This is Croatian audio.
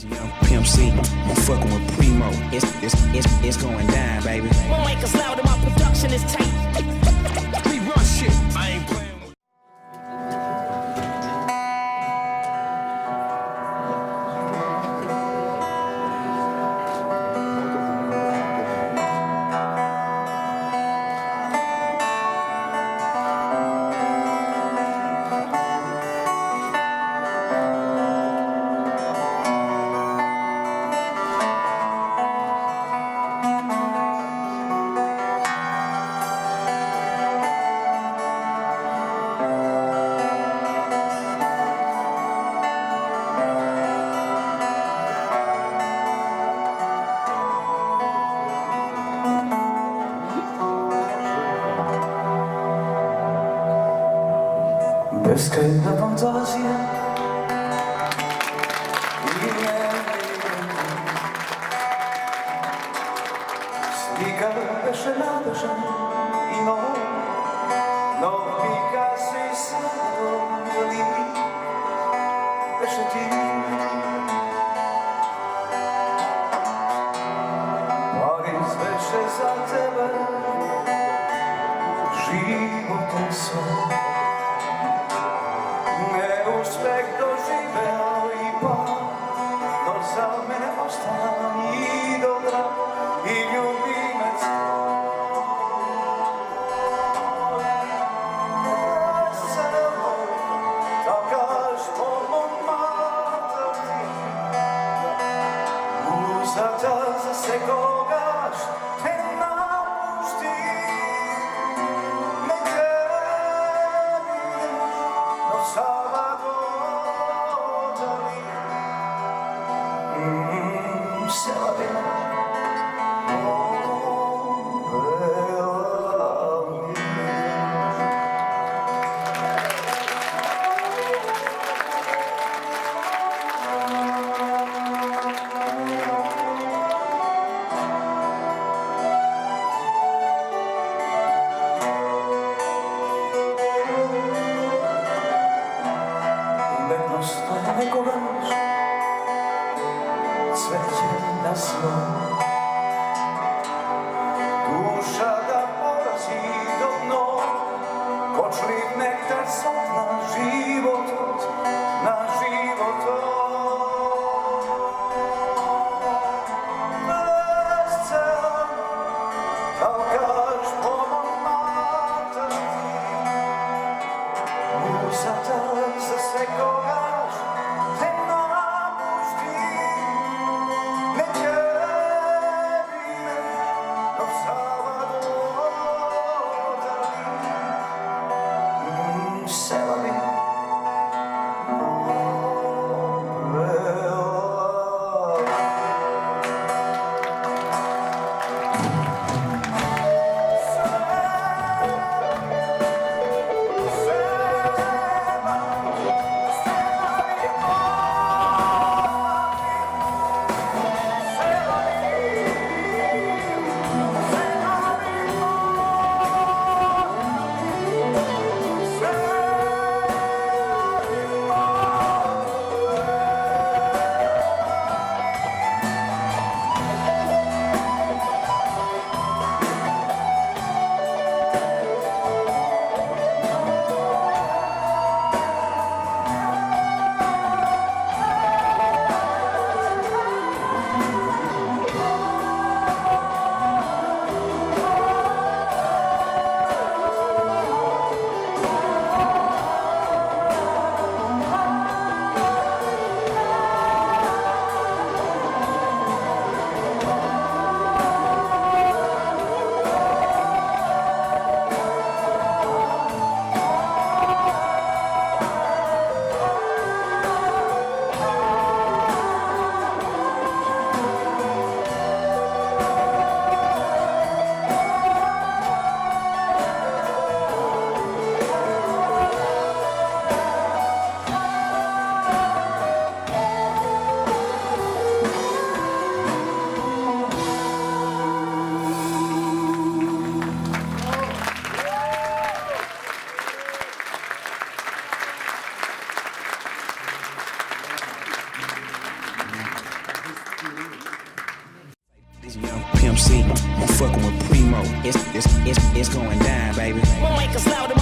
Young Pimp C, I'm fucking with Primo. It's going down, baby. My mic is loud and my production is tight. We run shit. I ain't playing. Bezkrajna fantazja slika beše nadeše i no pika se sadom li beše ti Pariz beše za tebe životom svom Neuspeh doživeo i pad, no za mene ostala i dobra i ljubimec veselo, da kaž po mom materni, uzata za se kogaš te napušti, ne tebi, no sama Cveće na svom Duša da porazi do dno Kočliv nektar sotna život na život Vesel Kao kaž po mom materni Uzata za sve kogaš te napušti Ne tebi, This young Pimp C, I'm fucking with Primo. It's going down, baby. Won't make us loud